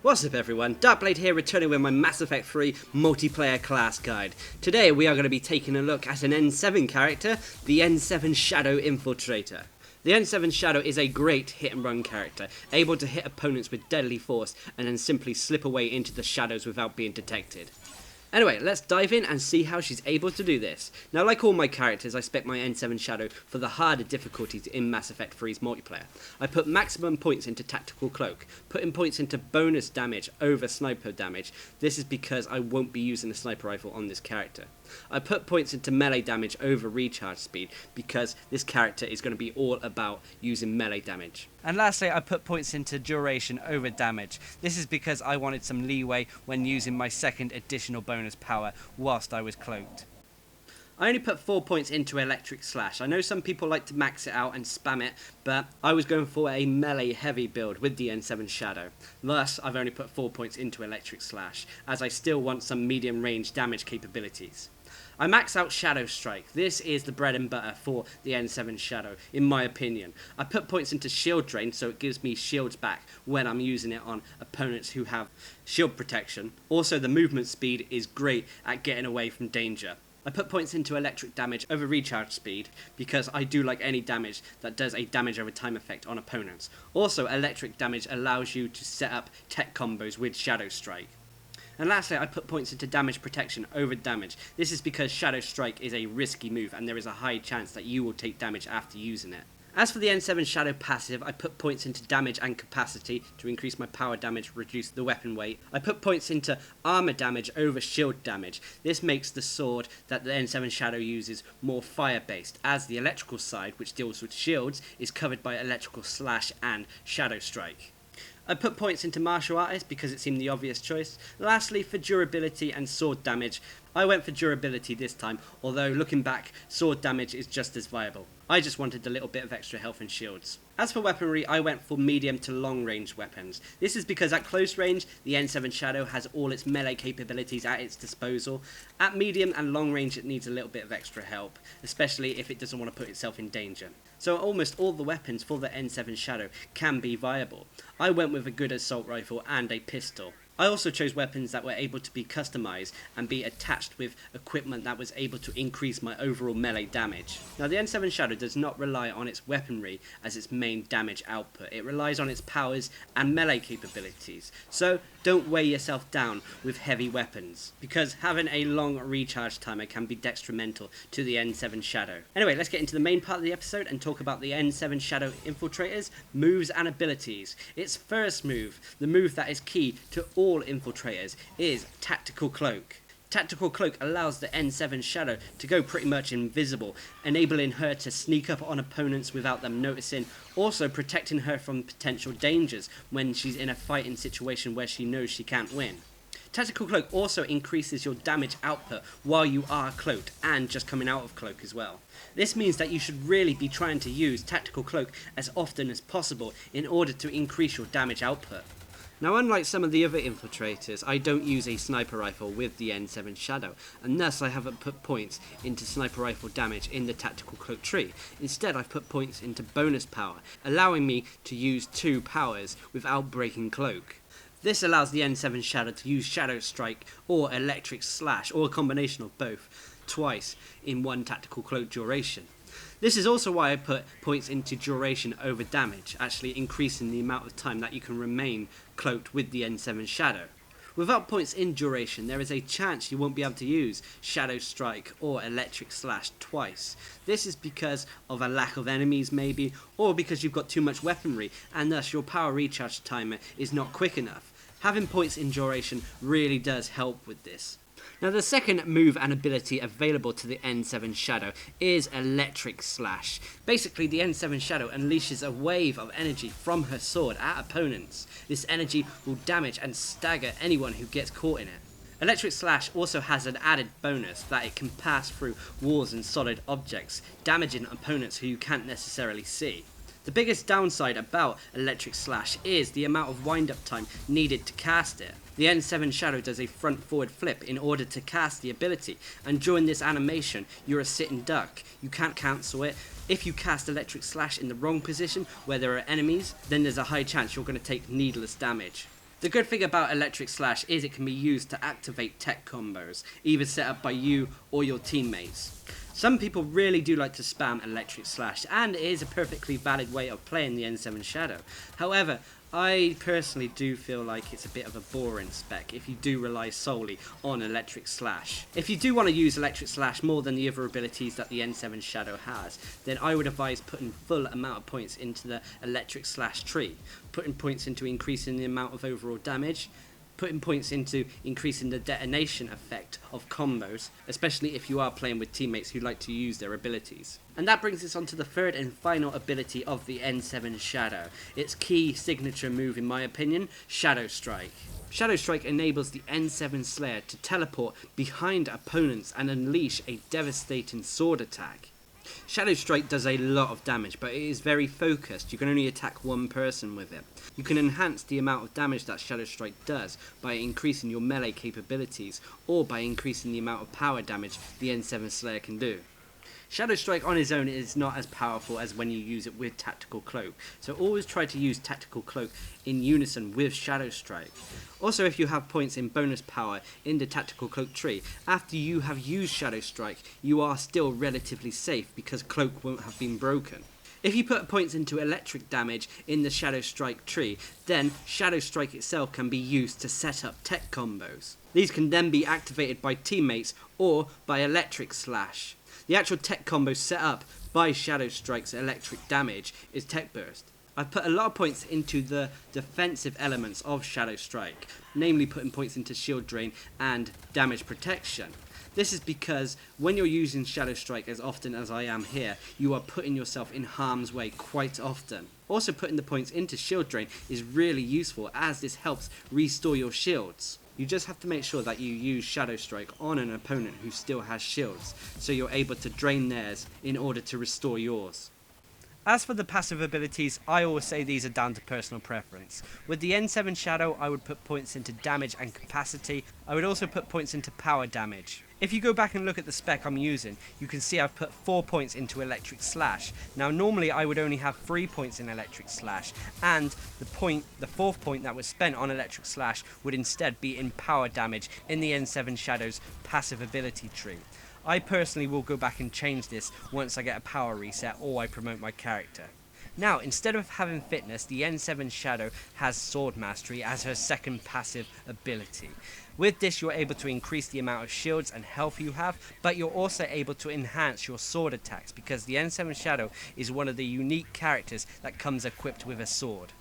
What's up everyone, Darcblade here, returning with my Mass Effect 3 multiplayer class guide. Today we are going to be taking a look at an N7 character, the N7 Shadow Infiltrator. The N7 Shadow is a great hit and run character, able to hit opponents with deadly force and then simply slip away into the shadows without being detected. Anyway, let's dive in and see how she's able to do this. Now, like all my characters, I spec my N7 Shadow for the harder difficulties in Mass Effect 3's multiplayer. I put maximum points into Tactical Cloak, putting points into bonus damage over sniper damage. This is because I won't be using a sniper rifle on this character. I put points into melee damage over recharge speed because this character is going to be all about using melee damage. And lastly, I put points into duration over damage. This is because I wanted some leeway when using my second additional bonus power whilst I was cloaked. I only put 4 points into Electric Slash. I know some people like to max it out and spam it, but I was going for a melee heavy build with the N7 Shadow. Thus, I've only put 4 points into Electric Slash, as I still want some medium range damage capabilities. I max out Shadow Strike. This is the bread and butter for the N7 Shadow, in my opinion. I put points into Shield Drain, so it gives me shields back when I'm using it on opponents who have shield protection. Also, the movement speed is great at getting away from danger. I put points into electric damage over recharge speed because I do like any damage that does a damage over time effect on opponents. Also, electric damage allows you to set up tech combos with Shadow Strike. And lastly, I put points into damage protection over damage. This is because Shadow Strike is a risky move and there is a high chance that you will take damage after using it. As for the N7 Shadow passive, I put points into damage and capacity to increase my power damage, reduce the weapon weight. I put points into armor damage over shield damage. This makes the sword that the N7 Shadow uses more fire based, as the electrical side, which deals with shields, is covered by Electrical Slash and Shadow Strike. I put points into Martial Artist because it seemed the obvious choice. Lastly, for durability and sword damage, I went for durability this time, although looking back, sword damage is just as viable. I just wanted a little bit of extra health and shields. As for weaponry, I went for medium to long range weapons. This is because at close range, the N7 Shadow has all its melee capabilities at its disposal. At medium and long range, it needs a little bit of extra help, especially if it doesn't want to put itself in danger. So almost all the weapons for the N7 Shadow can be viable. I went with a good assault rifle and a pistol. I also chose weapons that were able to be customized and be attached with equipment that was able to increase my overall melee damage. Now, the N7 Shadow does not rely on its weaponry as its main damage output. It relies on its powers and melee capabilities. So don't weigh yourself down with heavy weapons, because having a long recharge timer can be detrimental to the N7 Shadow. Anyway, let's get into the main part of the episode and talk about the N7 Shadow Infiltrator's moves and abilities. Its first move, the move that is key to all infiltrators, is Tactical Cloak. Tactical Cloak allows the N7 Shadow to go pretty much invisible, enabling her to sneak up on opponents without them noticing, also protecting her from potential dangers when she's in a fighting situation where she knows she can't win. Tactical Cloak also increases your damage output while you are cloaked and just coming out of cloak as well. This means that you should really be trying to use Tactical Cloak as often as possible in order to increase your damage output. Now, unlike some of the other infiltrators, I don't use a sniper rifle with the N7 Shadow, and thus I haven't put points into sniper rifle damage in the Tactical Cloak tree. Instead, I've put points into bonus power, allowing me to use 2 powers without breaking cloak. This allows the N7 Shadow to use Shadow Strike or Electric Slash, or a combination of both, twice in one Tactical Cloak duration. This is also why I put points into duration over damage, actually increasing the amount of time that you can remain cloaked with the N7 Shadow. Without points in duration, there is a chance you won't be able to use Shadow Strike or Electric Slash twice. This is because of a lack of enemies maybe, or because you've got too much weaponry and thus your power recharge timer is not quick enough. Having points in duration really does help with this. Now, the second move and ability available to the N7 Shadow is Electric Slash. Basically, the N7 Shadow unleashes a wave of energy from her sword at opponents. This energy will damage and stagger anyone who gets caught in it. Electric Slash also has an added bonus that it can pass through walls and solid objects, damaging opponents who you can't necessarily see. The biggest downside about Electric Slash is the amount of wind-up time needed to cast it. The N7 Shadow does a front-forward flip in order to cast the ability, and during this animation, you're a sitting duck. You can't cancel it. If you cast Electric Slash in the wrong position, where there are enemies, then there's a high chance you're going to take needless damage. The good thing about Electric Slash is it can be used to activate tech combos, either set up by you or your teammates. Some people really do like to spam Electric Slash, and it is a perfectly valid way of playing the N7 Shadow. However, I personally do feel like it's a bit of a boring spec if you do rely solely on Electric Slash. If you do want to use Electric Slash more than the other abilities that the N7 Shadow has, then I would advise putting full amount of points into the Electric Slash tree, putting points into increasing the amount of overall damage, putting points into increasing the detonation effect of combos, especially if you are playing with teammates who like to use their abilities. And that brings us on to the third and final ability of the N7 Shadow. Its key signature move, in my opinion, Shadow Strike. Shadow Strike enables the N7 Slayer to teleport behind opponents and unleash a devastating sword attack. Shadow Strike does a lot of damage, but it is very focused. You can only attack one person with it. You can enhance the amount of damage that Shadow Strike does by increasing your melee capabilities, or by increasing the amount of power damage the N7 Slayer can do. Shadow Strike on its own is not as powerful as when you use it with Tactical Cloak, so always try to use Tactical Cloak in unison with Shadow Strike. Also, if you have points in bonus power in the Tactical Cloak tree, after you have used Shadow Strike, you are still relatively safe because Cloak won't have been broken. If you put points into electric damage in the Shadow Strike tree, then Shadow Strike itself can be used to set up tech combos. These can then be activated by teammates or by Electric Slash. The actual tech combo set up by Shadow Strike's electric damage is Tech Burst. I've put a lot of points into the defensive elements of Shadow Strike, namely putting points into shield drain and damage protection. This is because when you're using Shadow Strike as often as I am here, you are putting yourself in harm's way quite often. Also, putting the points into shield drain is really useful, as this helps restore your shields. You just have to make sure that you use Shadow Strike on an opponent who still has shields, so you're able to drain theirs in order to restore yours. As for the passive abilities, I always say these are down to personal preference. With the N7 Shadow, I would put points into damage and capacity. I would also put points into power damage. If you go back and look at the spec I'm using, you can see I've put 4 points into Electric Slash. Now normally I would only have 3 points in Electric Slash, and the 4th point that was spent on Electric Slash would instead be in power damage in the N7 Shadow's passive ability tree. I personally will go back and change this once I get a power reset or I promote my character. Now, instead of having fitness, the N7 Shadow has Sword Mastery as her second passive ability. With this, you're able to increase the amount of shields and health you have, but you're also able to enhance your sword attacks because the N7 Shadow is one of the unique characters that comes equipped with a sword.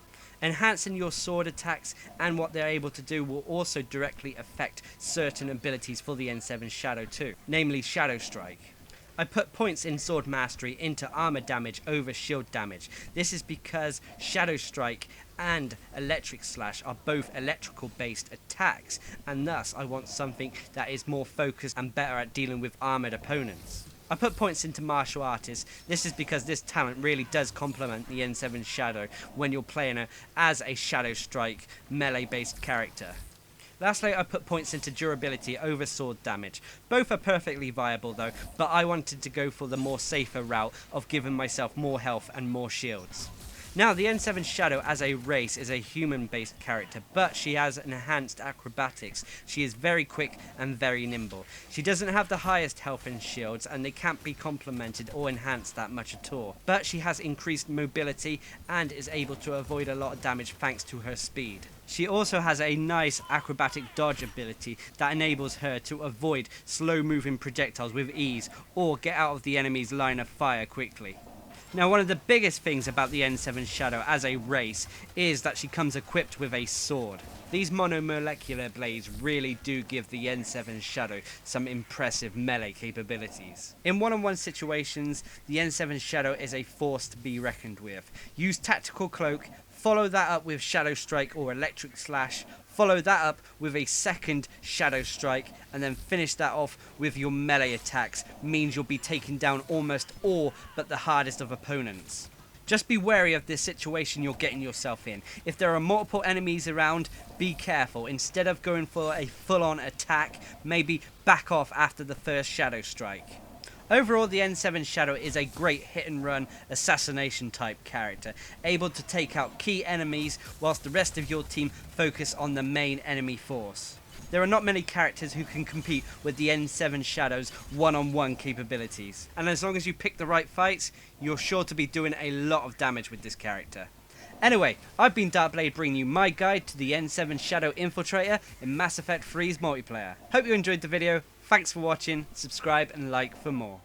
Enhancing your sword attacks and what they're able to do will also directly affect certain abilities for the N7 Shadow too, namely Shadow Strike. I put points in Sword Mastery into armor damage over shield damage. This is because Shadow Strike and Electric Slash are both electrical based attacks, and thus I want something that is more focused and better at dealing with armored opponents. I put points into Martial Artist. This is because this talent really does complement the N7 Shadow when you're playing her as a Shadow Strike melee based character. Lastly, I put points into durability over sword damage. Both are perfectly viable though, but I wanted to go for the more safer route of giving myself more health and more shields. Now, the N7 Shadow as a race is a human-based character, but she has enhanced acrobatics. She is very quick and very nimble. She doesn't have the highest health and shields, and they can't be complemented or enhanced that much at all. But she has increased mobility and is able to avoid a lot of damage thanks to her speed. She also has a nice acrobatic dodge ability that enables her to avoid slow-moving projectiles with ease or get out of the enemy's line of fire quickly. Now, one of the biggest things about the N7 Shadow as a race is that she comes equipped with a sword. These monomolecular blades really do give the N7 Shadow some impressive melee capabilities. In one-on-one situations, the N7 Shadow is a force to be reckoned with. Use Tactical Cloak, follow that up with Shadow Strike or Electric Slash, follow that up with a second Shadow Strike, and then finish that off with your melee attacks. Means you'll be taking down almost all but the hardest of opponents. Just be wary of this situation you're getting yourself in. If there are multiple enemies around, be careful. Instead of going for a full-on attack, maybe back off after the first Shadow Strike. Overall, the N7 Shadow is a great hit and run assassination type character, able to take out key enemies whilst the rest of your team focus on the main enemy force. There are not many characters who can compete with the N7 Shadow's one-on-one capabilities, and as long as you pick the right fights, you're sure to be doing a lot of damage with this character. Anyway, I've been Darcblade, bringing you my guide to the N7 Shadow Infiltrator in Mass Effect 3's multiplayer. Hope you enjoyed the video. Thanks for watching, subscribe and like for more.